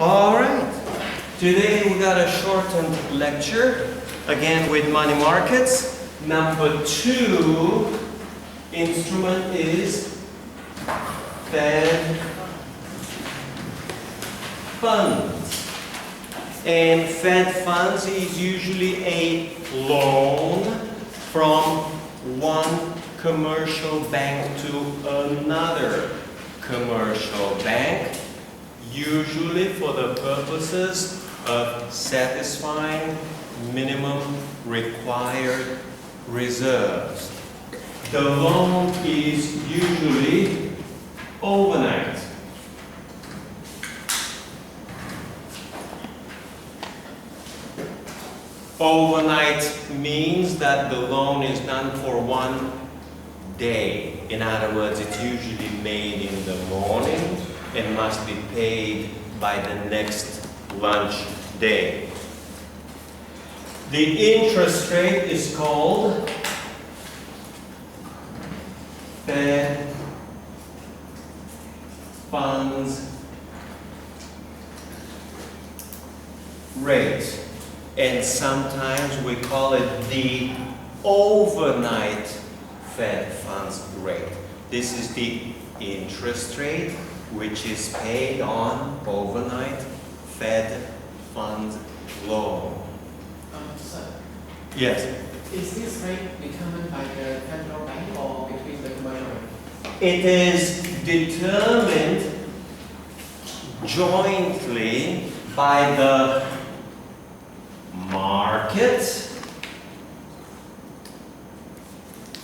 All right. Today we got a shortened lecture, again with money markets. Number 2 instrument is Fed funds. And Fed funds is usually a loan from one commercial bank to another commercial bank, usually for the purposes of satisfying minimum required reserves. The loan is usually overnight. Overnight means that the loan is done for 1 day. In other words, it's usually made in the morning and must be paid by the next lunch day. The interest rate is called Fed funds rate. And sometimes we call it the overnight Fed funds rate. This is the interest rate which is paid on overnight Fed funds loan. Sir, Yes. is this rate determined by the federal bank or between the commercial bank? It is determined jointly by the market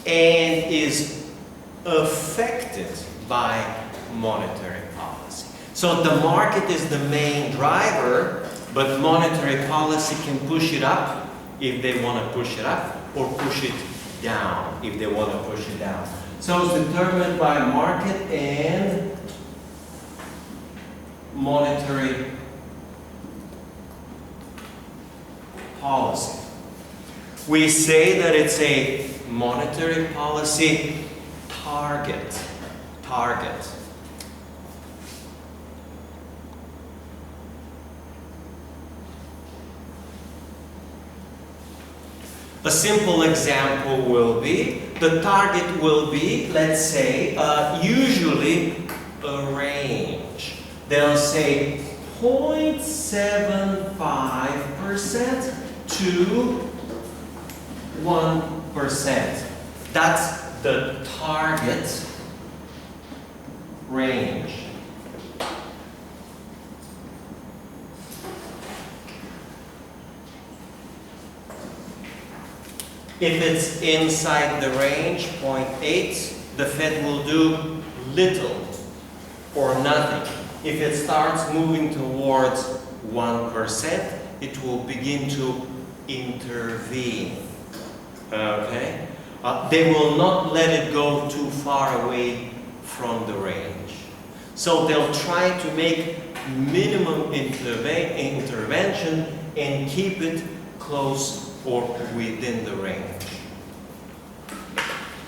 and is affected by monetary policy. So the market is the main driver, but monetary policy can push it up if they want to push it up, or push it down if they want to push it down. So it's determined by market and monetary policy. We say that it's a monetary policy target. A simple example will be, the target will be, let's say, usually a range. They'll say 0.75% to 1%. That's the target range. If it's inside the range, 0.8, the Fed will do little or nothing. If it starts moving towards 1%, it will begin to intervene. Okay? They will not let it go too far away from the range. So they'll try to make minimum intervention and keep it close or within the range.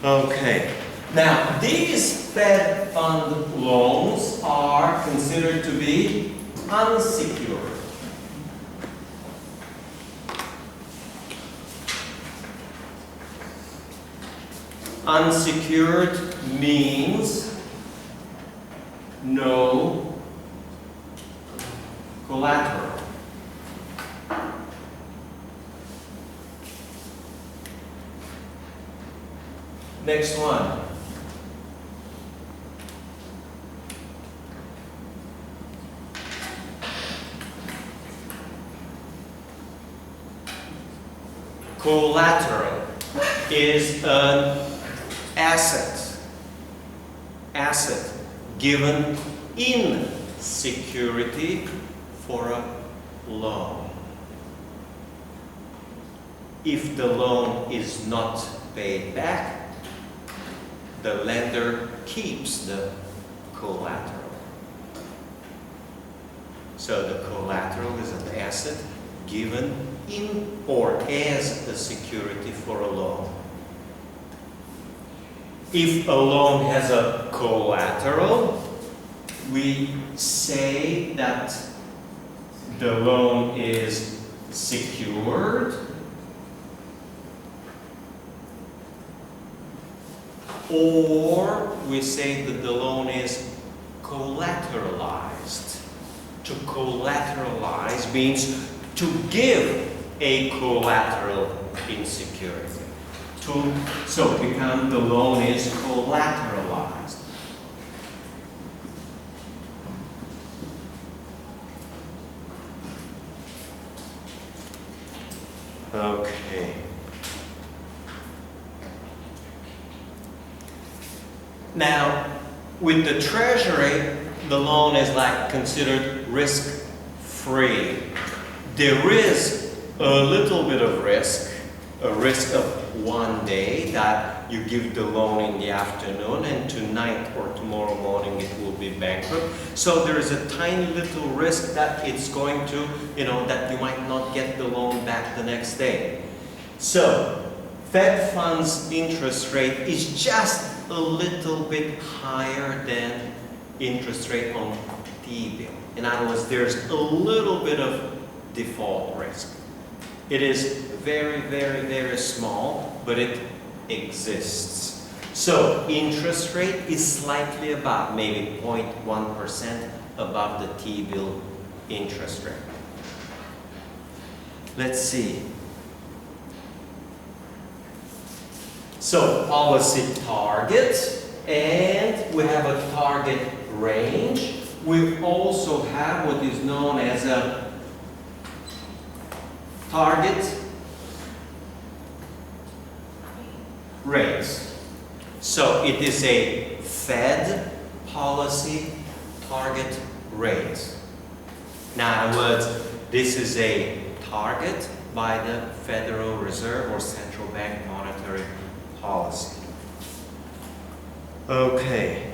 Okay. Now, these Fed fund loans are considered to be unsecured. Unsecured means no collateral. Next one. Collateral is an asset given in security for a loan. If the loan is not paid back, the lender keeps the collateral. So the collateral is an asset given in or as a security for a loan. If a loan has a collateral, we say that the loan is secured, or we say that the loan is collateralized. To collateralize means to give a collateral in security. So become the loan is collateralized. Okay. Now, with the Treasury, the loan is like considered risk-free. There is a little bit of risk, a risk of one day that you give the loan in the afternoon and tonight or tomorrow morning it will be bankrupt. So there is a tiny little risk that it's going to, that you might not get the loan back the next day. So Fed funds interest rate is just a little bit higher than interest rate on T-bill. In other words, there's a little bit of default risk. It is very, very, very small, but it exists. So interest rate is slightly above, maybe 0.1% above the T-bill interest rate. Let's see. So policy target, and we have a target range. We also have what is known as a target rate. So it is a Fed policy target rate. Now, in other words, this is a target by the Federal Reserve or central bank monetary policy. Okay.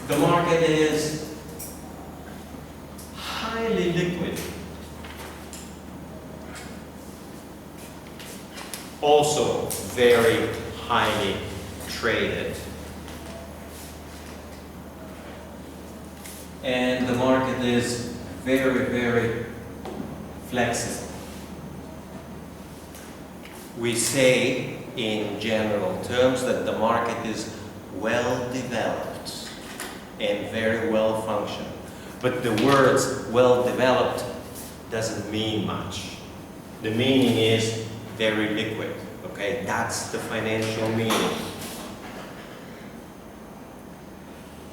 The market is highly liquid. Also very highly traded. And the market is very, very flexible. We say in general terms that the market is well developed and very well functioning. But the words well developed doesn't mean much. The meaning is very liquid. Okay, that's the financial meaning.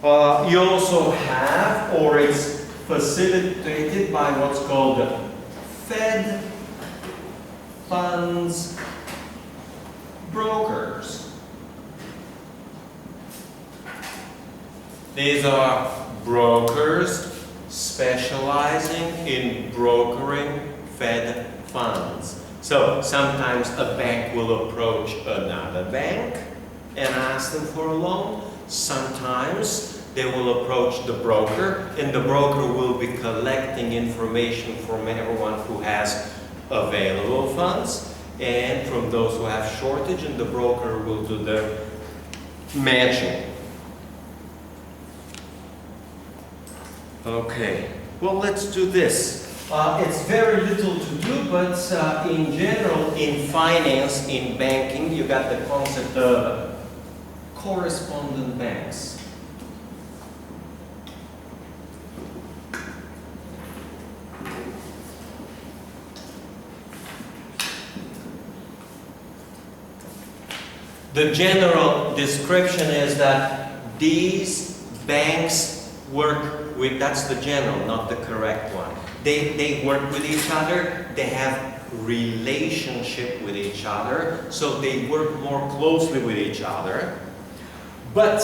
You also have, or it's facilitated by what's called the Fed funds brokers. These are brokers specializing in brokering Fed funds. So sometimes a bank will approach another bank and ask them for a loan. Sometimes they will approach the broker, and the broker will be collecting information from everyone who has available funds and from those who have shortage, and the broker will do the matching. Okay, well, let's do this. It's very little to do, but in general, in finance, in banking, you got the concept of correspondent banks. The general description is that these banks work with, that's the general, not the correct one. They work with each other, they have relationship with each other, so they work more closely with each other. But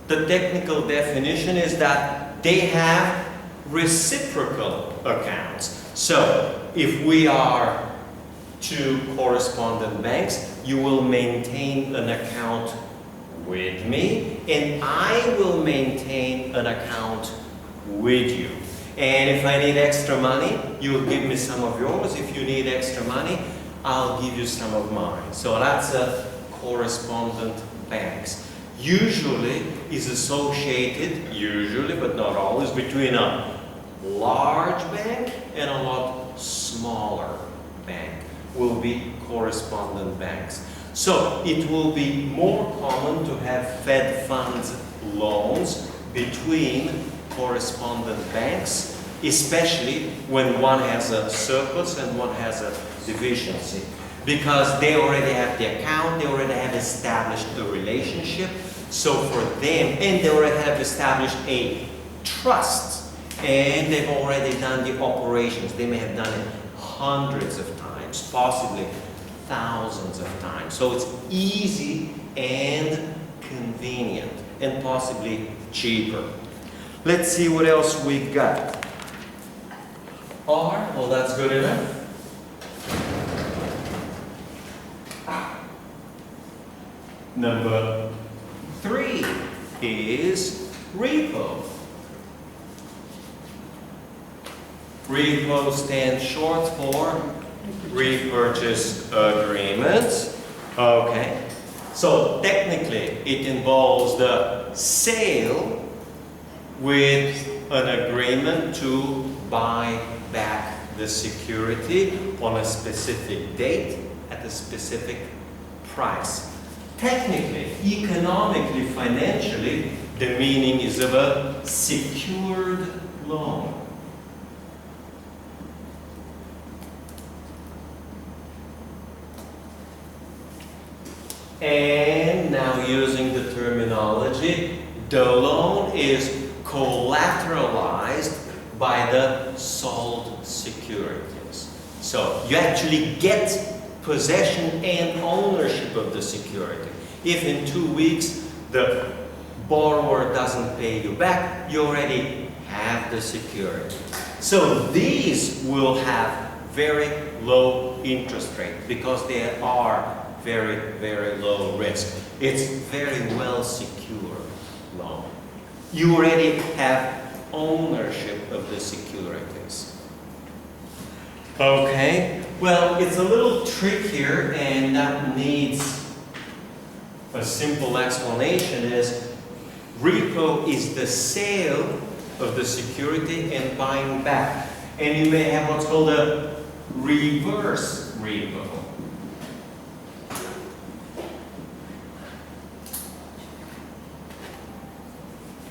the technical definition is that they have reciprocal accounts. So if we are two correspondent banks, you will maintain an account with me, and I will maintain an account with you. And if I need extra money, you'll give me some of yours. If you need extra money, I'll give you some of mine. So that's a correspondent banks. usually is associated, usually but not always, between a large bank and a lot smaller bank. Will be correspondent banks. So it will be more common to have Fed funds loans between correspondent banks, especially when one has a surplus and one has a deficiency, because they already have the account, they already have established a relationship. So for them, and they already have established a trust, and they've already done the operations. They may have done it hundreds of times, possibly thousands of times. So it's easy and convenient and possibly cheaper. Let's see what else we got. R, well, that's good enough. Number 3 is repo. Repo stands short for repurchase agreement. Okay. So technically it involves the sale with an agreement to buy back the security on a specific date at a specific price. Technically, economically, financially, the meaning is of a secured loan. And now using the terminology, the loan is collateralized by the sold securities. So you actually get possession and ownership of the security. If in 2 weeks the borrower doesn't pay you back, you already have the security. So these will have very low interest rate because they are very, very low risk. It's very well secure loan. You already have ownership of the securities. Okay, well, it's a little trickier and that needs a simple explanation. Is repo is the sale of the security and buying back. And you may have what's called a reverse repo.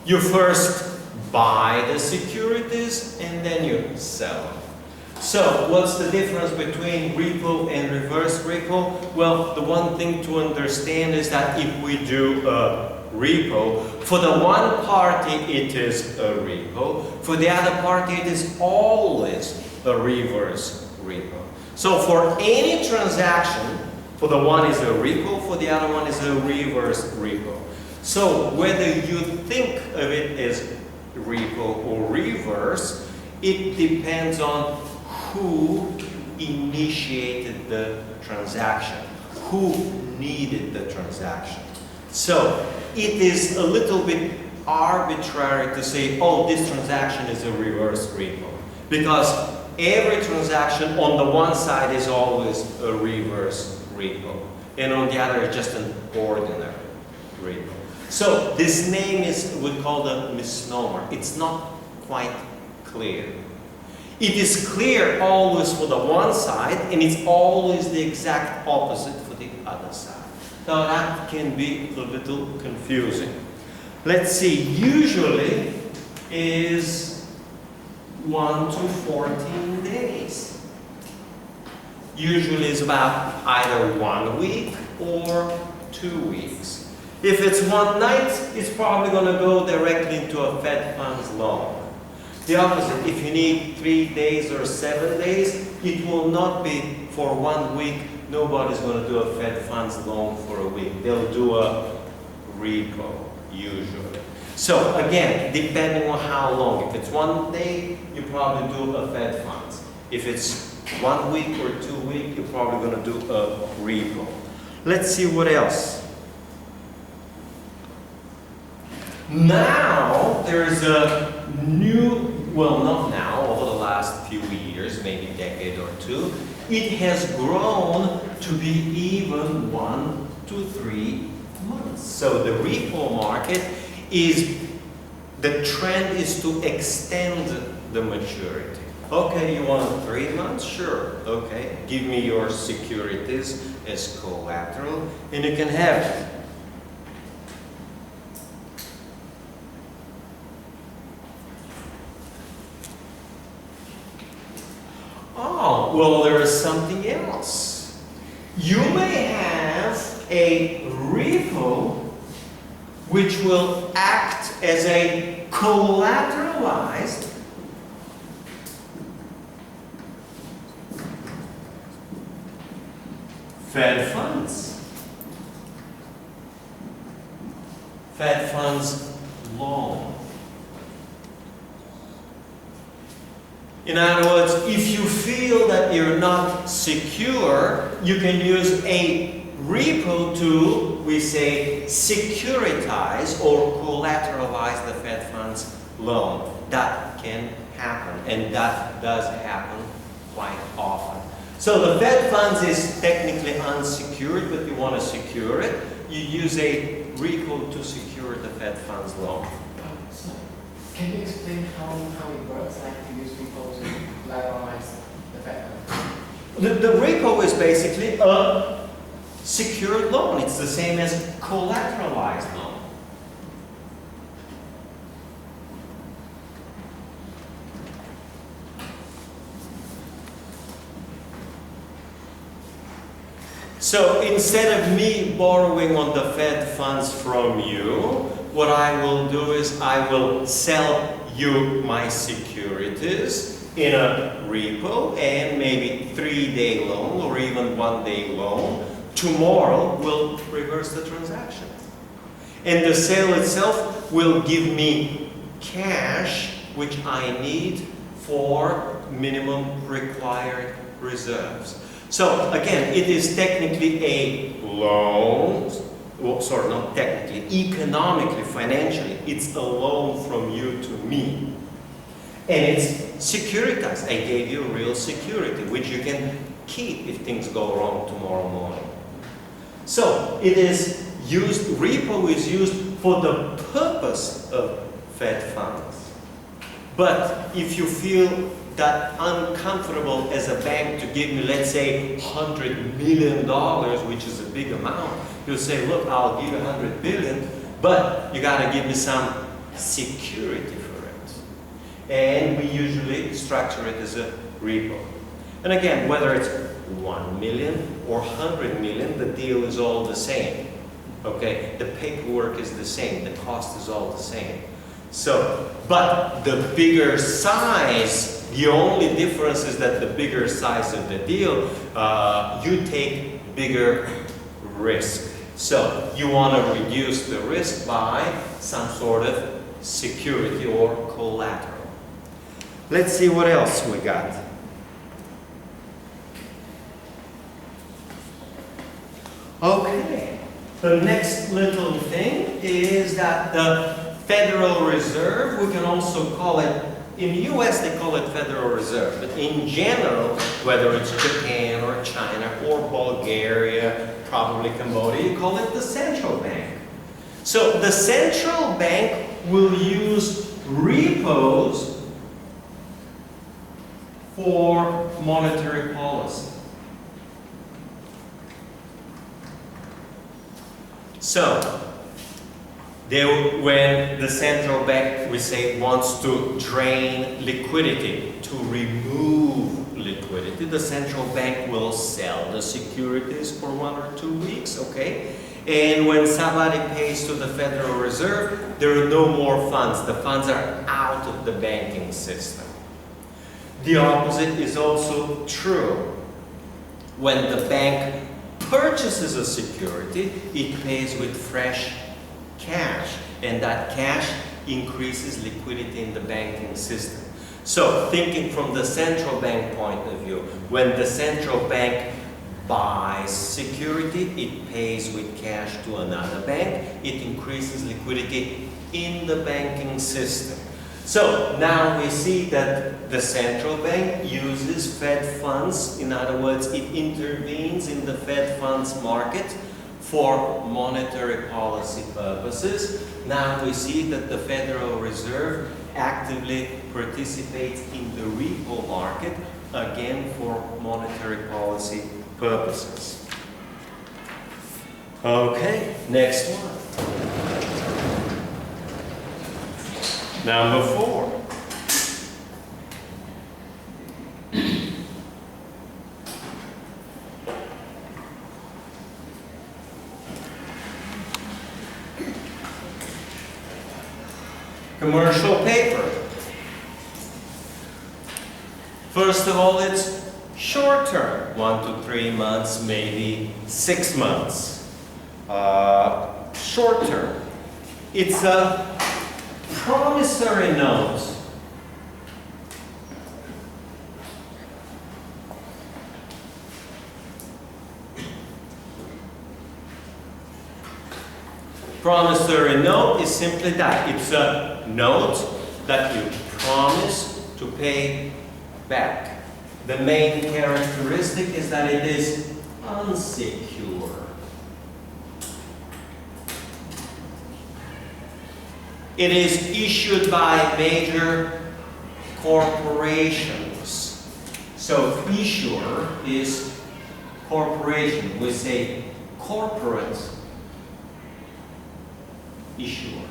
You first buy the securities and then you sell them. So what's the difference between repo and reverse repo? Well, the one thing to understand is that if we do a repo, for the one party it is a repo, for the other party it is always a reverse repo. So for any transaction, for the one is a repo, for the other one is a reverse repo. So whether you think of it as repo or reverse, it depends on who initiated the transaction, who needed the transaction. So it is a little bit arbitrary to say, oh, this transaction is a reverse repo, because every transaction on the one side is always a reverse repo, and on the other is just an ordinary repo. So this name is, we call a misnomer. It's not quite clear. It is clear always for the one side, and it's always the exact opposite for the other side. So that can be a little confusing. Let's see, usually is 1 to 14 days. Usually is about either 1 week or 2 weeks. If it's one night, it's probably going to go directly into a Fed funds loan. The opposite, if you need 3 days or 7 days, it will not be for 1 week. Nobody's going to do a Fed funds loan for a week. They'll do a repo, usually. So again, depending on how long. If it's 1 day, you probably do a Fed funds. If it's 1 week or 2 weeks, you're probably going to do a repo. Let's see what else. Now, there's a new, well, not now, over the last few years, maybe a decade or two, it has grown to be even 1 to 3 months. So the repo market is, the trend is to extend the maturity. Okay, you want 3 months? Sure. Okay, give me your securities as collateral and you can have it. Oh, well, there is something else. You may have a repo which will act as a collateralized Fed funds. Fed funds loan. In other words, if you feel that you're not secure, you can use a repo to, we say, securitize or collateralize the Fed funds loan. That can happen, and that does happen quite often. So the Fed funds is technically unsecured, but you want to secure it. You use a repo to secure the Fed funds loan. So, can you explain how it works, like to use repo to collateralize the Fed funds? The repo is basically a secured loan. It's the same as collateralized loan. So instead of me borrowing on the Fed funds from you, what I will do is I will sell you my securities in a repo and maybe 3-day loan or even 1-day loan. Tomorrow we'll reverse the transaction. And the sale itself will give me cash which I need for minimum required reserves. So again, it is technically a loan, well, sorry, not technically, economically, financially, it's a loan from you to me. And it's securitized. I gave you real security, which you can keep if things go wrong tomorrow morning. So it is used, repo is used for the purpose of Fed funds. But if you feel that uncomfortable as a bank to give me, let's say, $100 million, which is a big amount, you'll say, look, I'll give you $100 billion, but you gotta give me some security for it. And we usually structure it as a repo. And again, whether it's 1 million or 100 million, the deal is all the same. Okay, the paperwork is the same, the cost is all the same. So, but the bigger size, the only difference is that the bigger size of the deal, you take bigger risk. So you want to reduce the risk by some sort of security or collateral. Let's see what else we got. Okay, the next little thing is that the Federal Reserve, we can also call it, in the US they call it Federal Reserve, but in general, whether it's Japan or China or Bulgaria, probably Cambodia, you call it the central bank. So the central bank will use repos for monetary policy. So, when the central bank, we say, wants to drain liquidity, to remove liquidity, the central bank will sell the securities for 1 or 2 weeks, okay? And when somebody pays to the Federal Reserve, there are no more funds. The funds are out of the banking system. The opposite is also true. When the bank purchases a security, it pays with fresh cash, and that cash increases liquidity in the banking system. So, thinking from the central bank point of view, when the central bank buys security, it pays with cash to another bank, it increases liquidity in the banking system. So, now we see that the central bank uses Fed funds, in other words, it intervenes in the Fed funds market for monetary policy purposes. Now we see that the Federal Reserve actively participates in the repo market, again for monetary policy purposes. Okay, next one. Number 4. Commercial paper. First of all, it's short term, 1 to 3 months, maybe 6 months. Short term. It's a promissory note. Promissory note is simply that. It's a note that you promise to pay back. The main characteristic is that it is unsecured. It is issued by major corporations. So issuer is corporation. We say corporate issuer.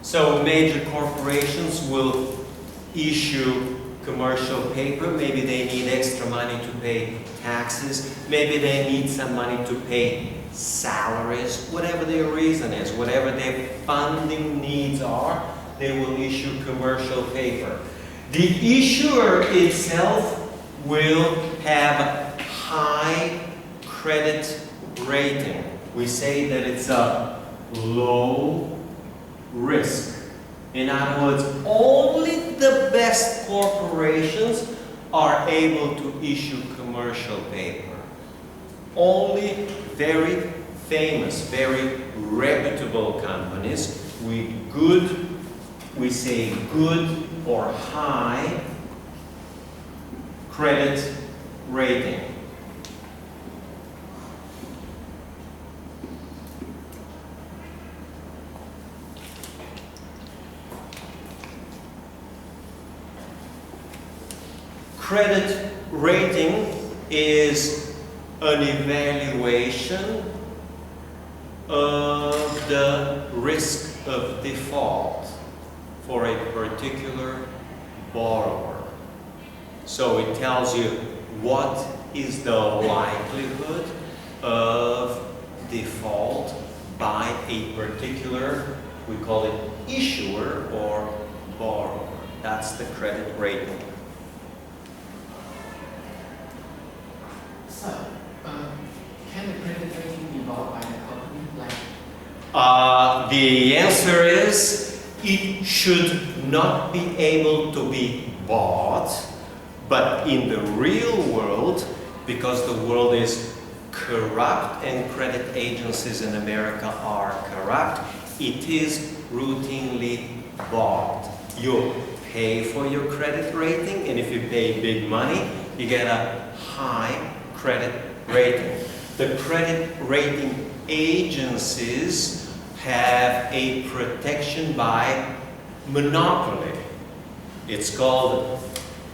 So major corporations will issue commercial paper. Maybe they need extra money to pay taxes. Maybe they need some money to pay salaries. Whatever their reason is, whatever their funding needs are, they will issue commercial paper. The issuer itself will have high credit rating. We say that it's a low risk. In other words, only the best corporations are able to issue commercial paper. Only very famous, very reputable companies with good, we say good or high credit rating. Credit rating is an evaluation of the risk of default for a particular borrower. So it tells you what is the likelihood of default by a particular, we call it issuer or borrower. That's the credit rating. So, can the credit rating be bought by the company? The answer is it should not be able to be bought, but in the real world, because the world is corrupt and credit agencies in America are corrupt, it is routinely bought. You pay for your credit rating, and if you pay big money, you get a high credit rating. The credit rating agencies have a protection by monopoly. It's called,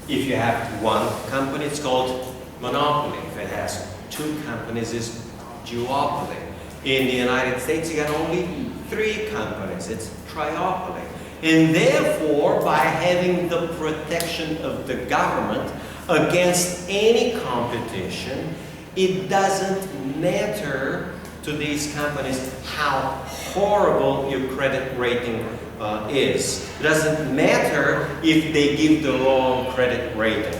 if you have one company, it's called monopoly. If it has two companies, it's duopoly. In the United States, you got only 3 companies. It's triopoly. And therefore, by having the protection of the government against any competition, it doesn't matter to these companies how horrible your credit rating is. It doesn't matter if they give the wrong credit rating,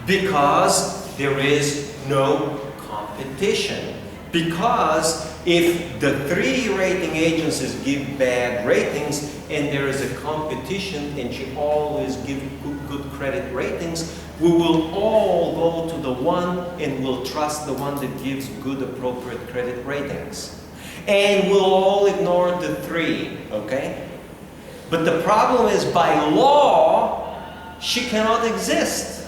because there is no competition. Because if the 3 rating agencies give bad ratings and there is a competition and you always give good credit ratings, we will all go to the one and we'll trust the one that gives good appropriate credit ratings. And we'll all ignore the 3, okay? But the problem is, by law, she cannot exist.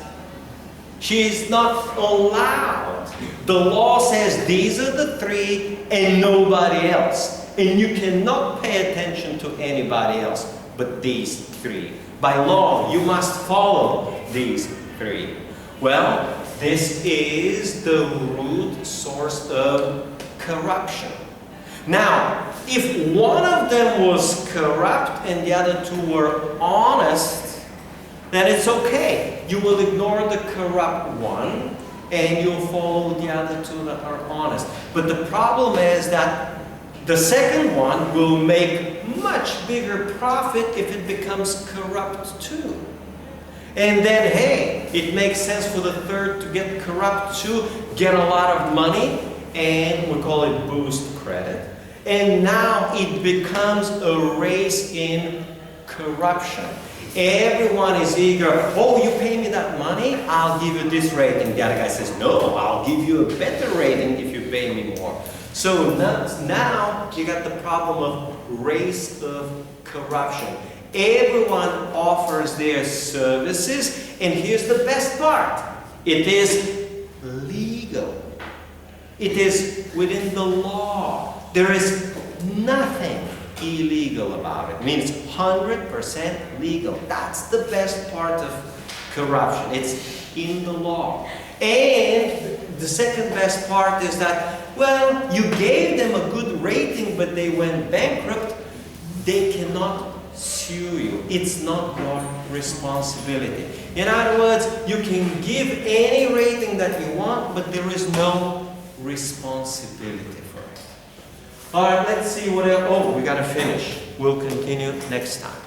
She is not allowed. The law says these are the three and nobody else. And you cannot pay attention to anybody else but these three. By law, you must follow these three. Well, this is the root source of corruption. Now, if one of them was corrupt and the other two were honest, then it's okay. You will ignore the corrupt one and you'll follow the other two that are honest. But the problem is that the second one will make much bigger profit if it becomes corrupt too. And then, hey, it makes sense for the third to get corrupt too, get a lot of money, and we call it boost credit. And now it becomes a race in corruption. Everyone is eager, oh, you pay me that money, I'll give you this rating. The other guy says, no, I'll give you a better rating if you pay me more. So now you got the problem of race of corruption. Everyone offers their services, and here's the best part. It is legal. It is within the law. There is nothing illegal about it. It means 100% legal. That's the best part of corruption. It's in the law. And the second best part is that, well, you gave them a good rating, but they went bankrupt. They cannot sue you. It's not your responsibility. In other words, you can give any rating that you want, but there is no responsibility for it. All right, let's see what else. Oh, we got to finish. We'll continue next time.